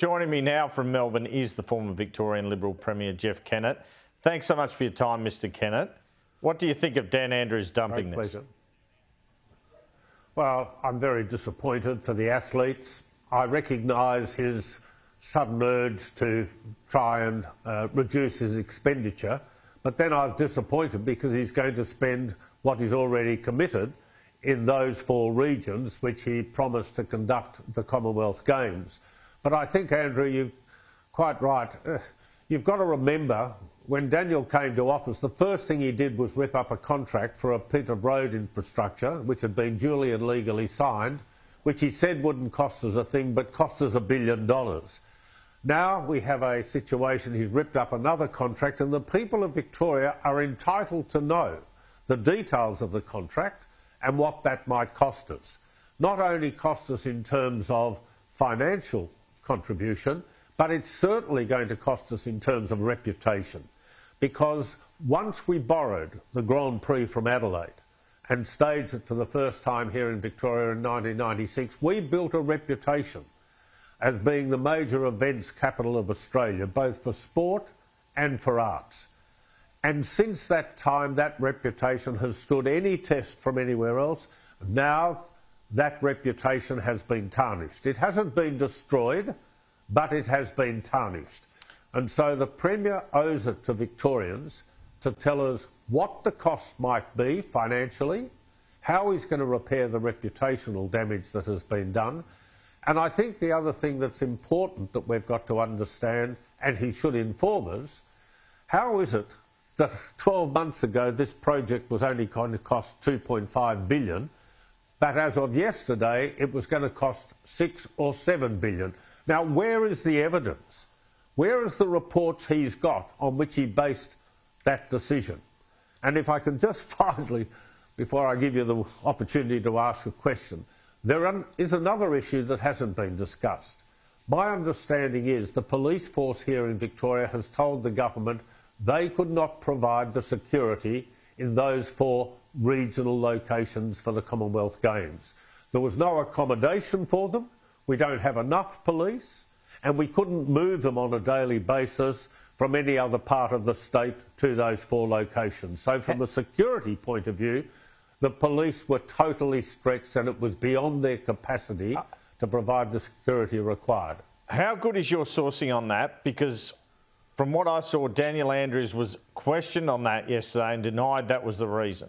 Joining me now from Melbourne is the former Victorian Liberal Premier, Jeff Kennett. Thanks so much for your time, Mr Kennett. What do you think of Dan Andrews dumping Great this? pleasure. Well, I'm very disappointed for the athletes. I recognise his sudden urge to try and reduce his expenditure, but then I was disappointed because he's going to spend what he's already committed in those 4 regions which he promised to conduct the Commonwealth Games. But I think, Andrew, you're quite right. You've got to remember, when Daniel came to office, the first thing he did was rip up a contract for a bit of road infrastructure, which had been duly and legally signed, which he said wouldn't cost us a thing, but cost us $1 billion. Now we have a situation, he's ripped up another contract, and the people of Victoria are entitled to know the details of the contract and what that might cost us. Not only cost us in terms of financial contribution, but it's certainly going to cost us in terms of reputation. Because once we borrowed the Grand Prix from Adelaide and staged it for the first time here in Victoria in 1996, we built a reputation as being the major events capital of Australia, both for sport and for arts. And since that time, that reputation has stood any test from anywhere else. Now that reputation has been tarnished. It hasn't been destroyed, but it has been tarnished. And so the Premier owes it to Victorians to tell us what the cost might be financially, how he's going to repair the reputational damage that has been done. And I think the other thing that's important that we've got to understand, and he should inform us, how is it that 12 months ago this project was only going to cost $2.5 billion, but as of yesterday it was going to cost $6 or $7 billion. Now, where is the evidence? Where is the reports he's got on which he based that decision? And if I can just finally, before I give you the opportunity to ask a question, there is another issue that hasn't been discussed. My understanding is the police force here in Victoria has told the government they could not provide the security in those 4 regional locations for the Commonwealth Games. There was no accommodation for them, we don't have enough police, and we couldn't move them on a daily basis from any other part of the state to those 4 locations. So from a security point of view, the police were totally stretched and it was beyond their capacity to provide the security required. How good is your sourcing on that? Because from what I saw, Daniel Andrews was questioned on that yesterday and denied that was the reason.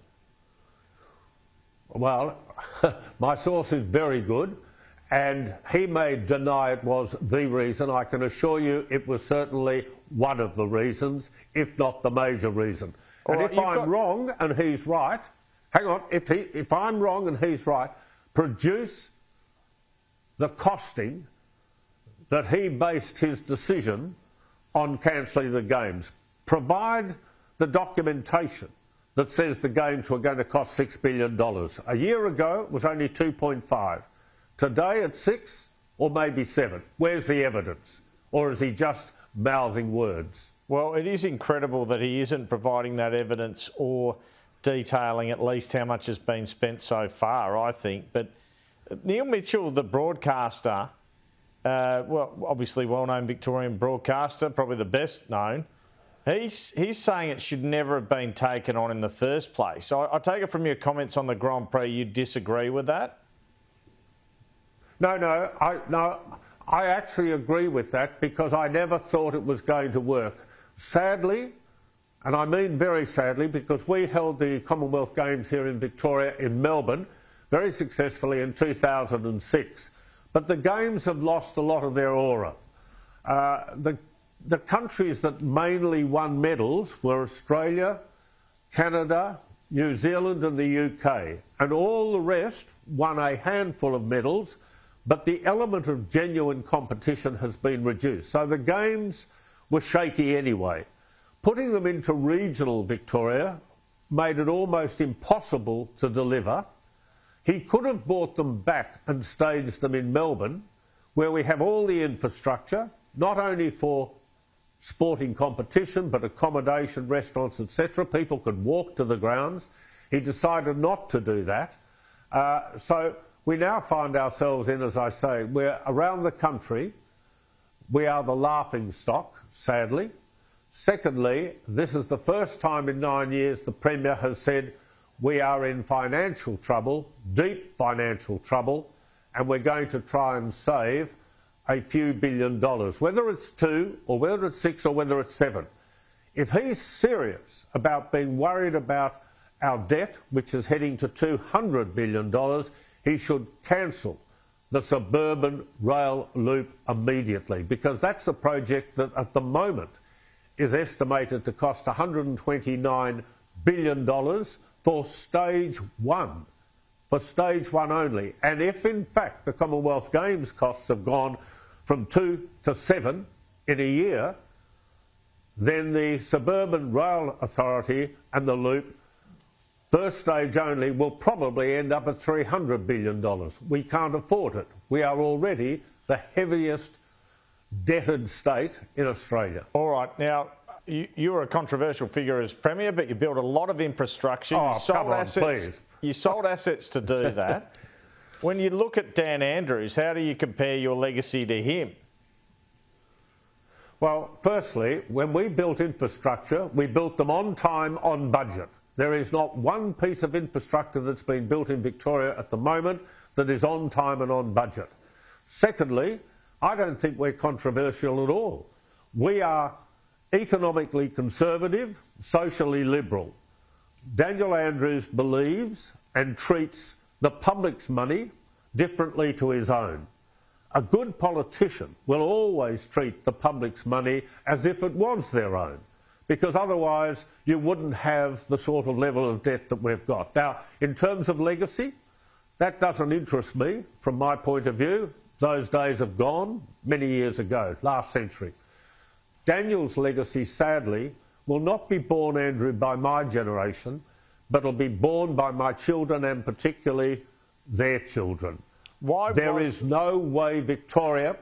Well, my source is very good, and he may deny it was the reason. I can assure you it was certainly one of the reasons, if not the major reason. And if I'm wrong and he's right, hang on, if I'm wrong and he's right, produce the costing that he based his decision on cancelling the Games. Provide the documentation that says the Games were going to cost $6 billion. A year ago, it was only 2.5. Today, it's 6 or maybe 7. Where's the evidence? Or is he just mouthing words? Well, it is incredible that he isn't providing that evidence or detailing at least how much has been spent so far, I think. But Neil Mitchell, the broadcaster, well, obviously well-known Victorian broadcaster, probably the best known, he's saying it should never have been taken on in the first place. So I take it from your comments on the Grand Prix, you disagree with that? No, I actually agree with that because I never thought it was going to work. Sadly, and I mean very sadly, because we held the Commonwealth Games here in Victoria in Melbourne very successfully in 2006. But the Games have lost a lot of their aura. The countries that mainly won medals were Australia, Canada, New Zealand and the UK. And all the rest won a handful of medals, but the element of genuine competition has been reduced. So the Games were shaky anyway. Putting them into regional Victoria made it almost impossible to deliver. He could have brought them back and staged them in Melbourne, where we have all the infrastructure, not only for sporting competition, but accommodation, restaurants, etc. People could walk to the grounds. He decided not to do that. So we now find ourselves in, as I say, we're around the country we are the laughing stock, sadly. Secondly, this is the first time in 9 years the Premier has said we are in financial trouble, deep financial trouble, and we're going to try and save a few $billion, whether it's 2 or whether it's 6 or whether it's 7. If he's serious about being worried about our debt, which is heading to $200 billion, he should cancel the suburban rail loop immediately, because that's a project that at the moment is estimated to cost $129 billion for stage 1. For stage 1 only. And if in fact the Commonwealth Games costs have gone from 2 to 7 in a year, then the Suburban Rail Authority and the loop, first stage only, will probably end up at $300 billion. We can't afford it. We are already the heaviest debted state in Australia. All right, now you were a controversial figure as Premier, but you built a lot of infrastructure. Oh, you sold come on, assets. please. You sold assets to do that. When you look at Dan Andrews, how do you compare your legacy to him? Well, firstly, when we built infrastructure, we built them on time, on budget. There is not one piece of infrastructure that's been built in Victoria at the moment that is on time and on budget. Secondly, I don't think we're controversial at all. We are economically conservative, socially liberal. Daniel Andrews believes and treats the public's money differently to his own. A good politician will always treat the public's money as if it was their own, because otherwise you wouldn't have the sort of level of debt that we've got. Now, in terms of legacy, that doesn't interest me from my point of view. Those days have gone many years ago, last century. Daniel's legacy, sadly, will not be born, Andrew, by my generation, but will be born by my children and particularly their children. There is no way Victoria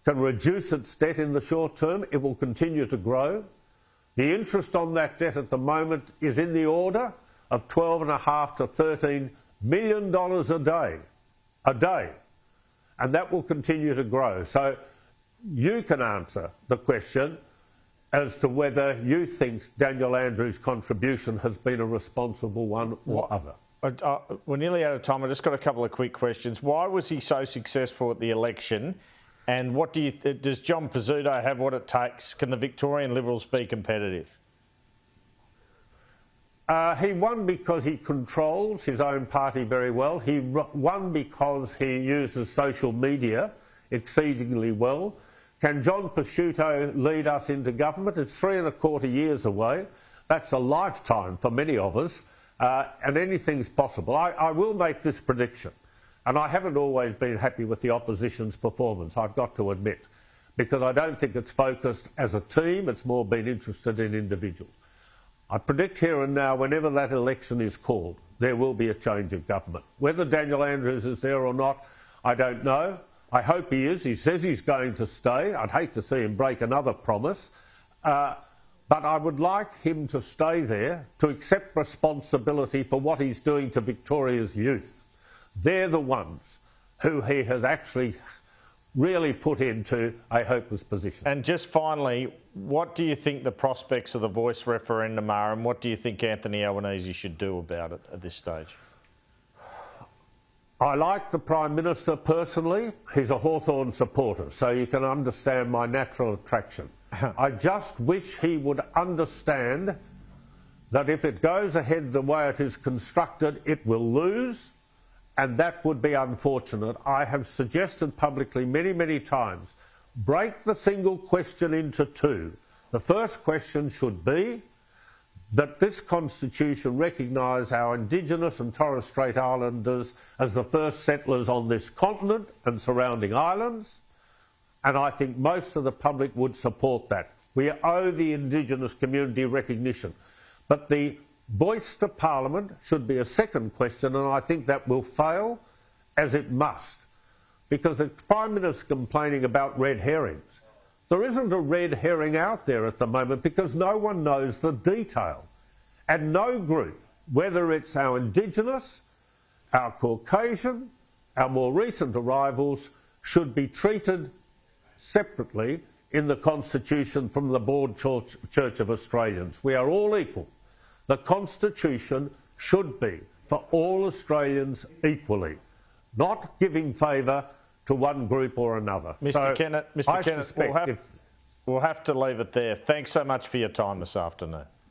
can reduce its debt in the short term. It will continue to grow. The interest on that debt at the moment is in the order of $12.5 to $13 million a day, and that will continue to grow. So you can answer the question as to whether you think Daniel Andrews' contribution has been a responsible one or other. We're nearly out of time. I've just got a couple of quick questions. Why was he so successful at the election? And what does John Pizzuto have what it takes? Can the Victorian Liberals be competitive? He won because he controls his own party very well. He won because he uses social media exceedingly well. Can John Pizzuto lead us into government? It's 3.25 years away. That's a lifetime for many of us, and anything's possible. I will make this prediction, and I haven't always been happy with the opposition's performance, I've got to admit, because I don't think it's focused as a team, it's more been interested in individuals. I predict here and now, whenever that election is called, there will be a change of government. Whether Daniel Andrews is there or not, I don't know. I hope he is. He says he's going to stay. I'd hate to see him break another promise. But I would like him to stay there, to accept responsibility for what he's doing to Victoria's youth. They're the ones who he has actually really put into a hopeless position. And just finally, what do you think the prospects of the Voice referendum are, and what do you think Anthony Albanese should do about it at this stage? I like the Prime Minister personally. He's a Hawthorn supporter, so you can understand my natural attraction. I just wish he would understand that if it goes ahead the way it is constructed, it will lose, and that would be unfortunate. I have suggested publicly many, many times, break the single question into two. The first question should be that this Constitution recognise our Indigenous and Torres Strait Islanders as the first settlers on this continent and surrounding islands, and I think most of the public would support that. We owe the Indigenous community recognition. But the voice to Parliament should be a second question, and I think that will fail, as it must, because the Prime Minister's complaining about red herrings. There isn't a red herring out there at the moment because no one knows the detail. And no group, whether it's our Indigenous, our Caucasian, our more recent arrivals, should be treated separately in the Constitution from the Broad Church of Australians. We are all equal. The Constitution should be for all Australians equally, not giving favour to one group or another. Mr. Kennett, we'll have to leave it there. Thanks so much for your time this afternoon.